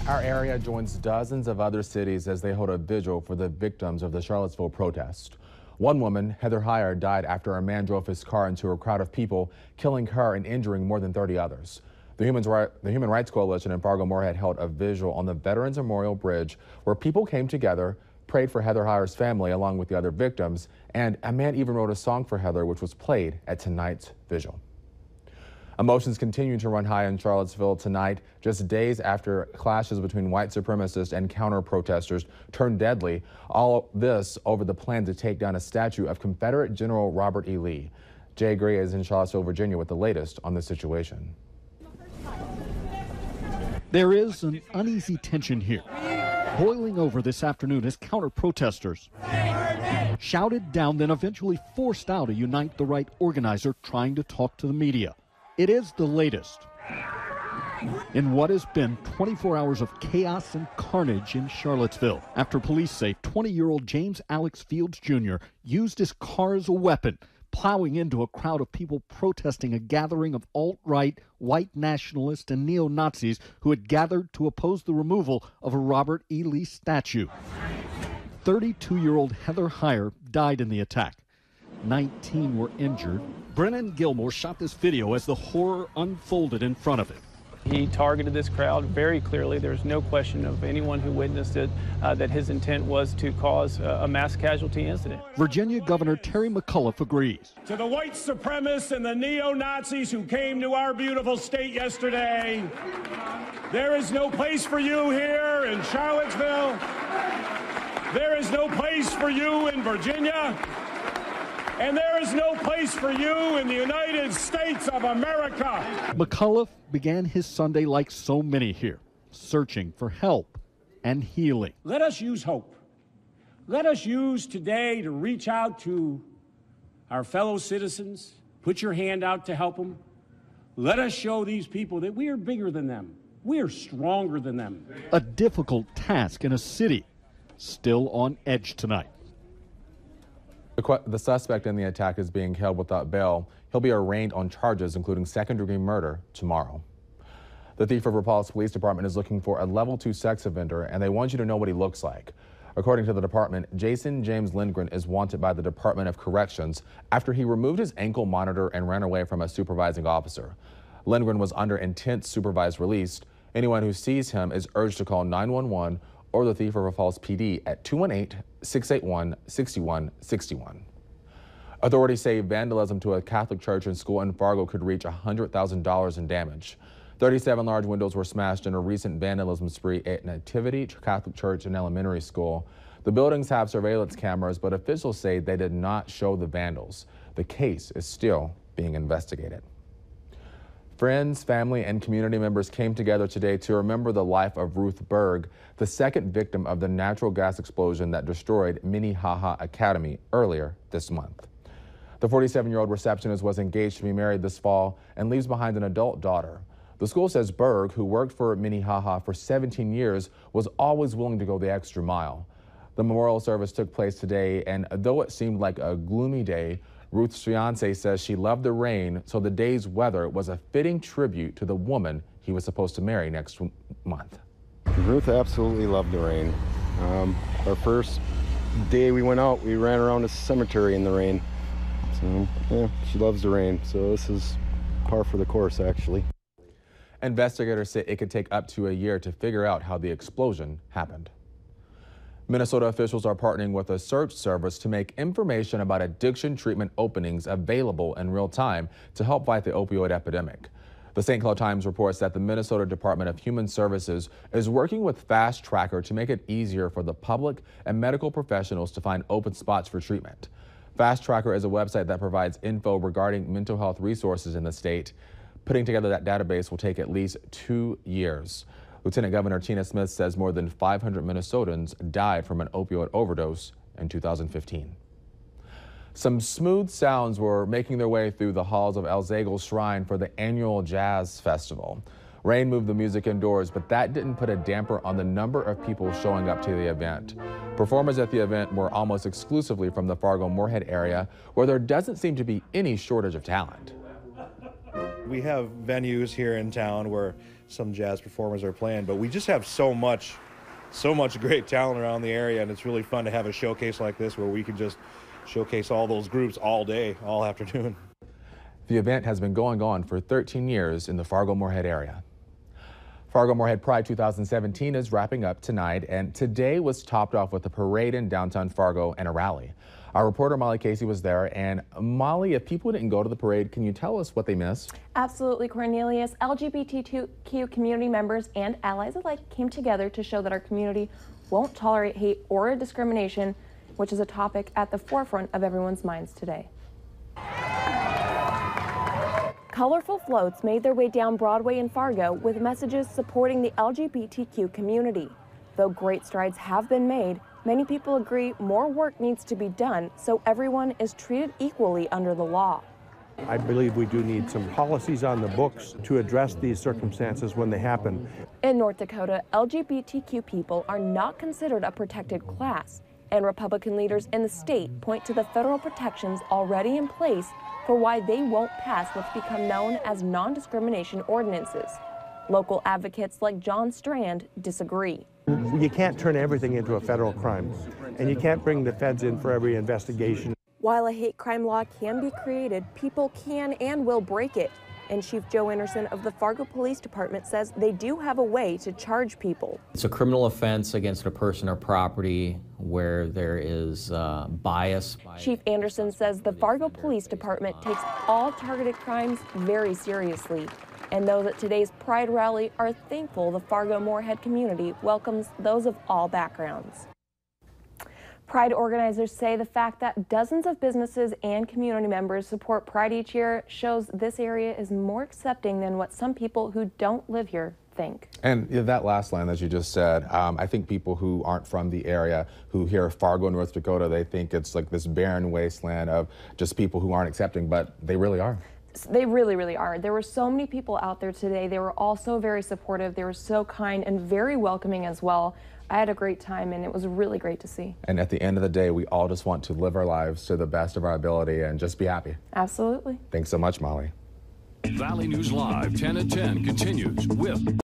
Our area joins dozens of other cities as they hold a vigil for the victims of the Charlottesville protest. One woman, Heather Heyer, died after a man drove his car into a crowd of people, killing her and injuring more than 30 others. The Human Rights Coalition in Fargo-Moorhead held a vigil on the Veterans Memorial Bridge where people came together, prayed for Heather Heyer's family along with the other victims, and a man even wrote a song for Heather, which was played at tonight's vigil. Emotions continue to run high in Charlottesville tonight, just days after clashes between white supremacists and counter-protesters turned deadly. All this over the plan to take down a statue of Confederate General Robert E. Lee. Jay Gray is in Charlottesville, Virginia with the latest on the situation. There is an uneasy tension here, boiling over this afternoon as counter-protesters shouted down, then eventually forced out a Unite the Right organizer trying to talk to the media. It is the latest in what has been 24 hours of chaos and carnage in Charlottesville after police say 20-year-old James Alex Fields Jr. used his car as a weapon, plowing into a crowd of people protesting a gathering of alt-right, white nationalists and neo-Nazis who had gathered to oppose the removal of a Robert E. Lee statue. 32-year-old Heather Heyer died in the attack. 19 were injured. Brennan Gilmore shot this video as the horror unfolded in front of him. He targeted this crowd very clearly. There's no question of anyone who witnessed it that his intent was to cause a mass casualty incident. Virginia Governor Terry McAuliffe agrees. To the white supremacists and the neo-Nazis who came to our beautiful state yesterday, there is no place for you here in Charlottesville. There is no place for you in Virginia. And there is no place for you in the United States of America. McAuliffe began his Sunday like so many here, searching for help and healing. Let us use hope. Let us use today to reach out to our fellow citizens. Put your hand out to help them. Let us show these people that we are bigger than them. We are stronger than them. A difficult task in a city still on edge tonight. The suspect in the attack is being held without bail. He'll be arraigned on charges including second-degree murder tomorrow. The Thief River Falls Police Department is looking for a level 2 sex offender, and they want you to know what he looks like. According to the department, Jason James Lindgren is wanted by the Department of Corrections after he removed his ankle monitor and ran away from a supervising officer. Lindgren was under intense supervised release. Anyone who sees him is urged to call 911 or the Thief River Falls PD at 218-681-6161. Authorities say vandalism to a Catholic church and school in Fargo could reach $100,000 in damage. 37 large windows were smashed in a recent vandalism spree at Nativity Catholic Church and Elementary School. The buildings have surveillance cameras, but officials say they did not show the vandals. The case is still being investigated. Friends, family, and community members came together today to remember the life of Ruth Berg, the second victim of the natural gas explosion that destroyed Minnehaha Academy earlier this month. The 47-year-old receptionist was engaged to be married this fall and leaves behind an adult daughter. The school says Berg, who worked for Minnehaha for 17 years, was always willing to go the extra mile. The memorial service took place today, and though it seemed like a gloomy day, Ruth's fiance says she loved the rain, so the day's weather was a fitting tribute to the woman he was supposed to marry next month. Ruth absolutely loved the rain. Our first day we went out, we ran around the cemetery in the rain. So, yeah, she loves the rain, so this is par for the course, actually. Investigators say it could take up to a year to figure out how the explosion happened. Minnesota officials are partnering with a search service to make information about addiction treatment openings available in real time to help fight the opioid epidemic. The St. Cloud Times reports that the Minnesota Department of Human Services is working with Fast Tracker to make it easier for the public and medical professionals to find open spots for treatment. Fast Tracker is a website that provides info regarding mental health resources in the state. Putting together that database will take at least 2 years. Lieutenant Governor Tina Smith says more than 500 Minnesotans died from an opioid overdose in 2015. Some smooth sounds were making their way through the halls of El Zagel's Shrine for the annual Jazz Festival. Rain moved the music indoors, but that didn't put a damper on the number of people showing up to the event. Performers at the event were almost exclusively from the Fargo-Moorhead area, where there doesn't seem to be any shortage of talent. We have venues here in town where some jazz performers are playing, but we just have so much great talent around the area, and it's really fun to have a showcase like this where we can just showcase all those groups all day, all afternoon. The event has been going on for 13 years in the Fargo-Moorhead area. Fargo-Moorhead Pride 2017 is wrapping up tonight, and today was topped off with a parade in downtown Fargo and a rally. Our reporter Molly Casey was there, and Molly, if people didn't go to the parade, can you tell us what they missed? Absolutely, Cornelius. LGBTQ community members and allies alike came together to show that our community won't tolerate hate or discrimination, which is a topic at the forefront of everyone's minds today. Colorful floats made their way down Broadway in Fargo with messages supporting the LGBTQ community. Though great strides have been made, many people agree more work needs to be done so everyone is treated equally under the law. I believe we do need some policies on the books to address these circumstances when they happen. In North Dakota, LGBTQ people are not considered a protected class, and Republican leaders in the state point to the federal protections already in place for why they won't pass what's become known as non-discrimination ordinances. Local advocates like John Strand disagree. You can't turn everything into a federal crime, and you can't bring the feds in for every investigation. While a hate crime law can be created, people can and will break it. And Chief Joe Anderson of the Fargo Police Department says they do have a way to charge people. It's a criminal offense against a person or property where there is bias. Chief Anderson says the Fargo Police Department takes all targeted crimes very seriously. And those at today's Pride rally are thankful the Fargo-Moorhead community welcomes those of all backgrounds. Pride organizers say the fact that dozens of businesses and community members support Pride each year shows this area is more accepting than what some people who don't live here think. And that last line that you just said, I think people who aren't from the area, who hear Fargo, North Dakota, they think it's like this barren wasteland of just people who aren't accepting, but they really are. They really, really are. There were so many people out there today. They were all so very supportive. They were so kind and very welcoming as well. I had a great time, and it was really great to see. And at the end of the day, we all just want to live our lives to the best of our ability and just be happy. Absolutely. Thanks so much, Molly. Valley News Live 10 at 10 continues with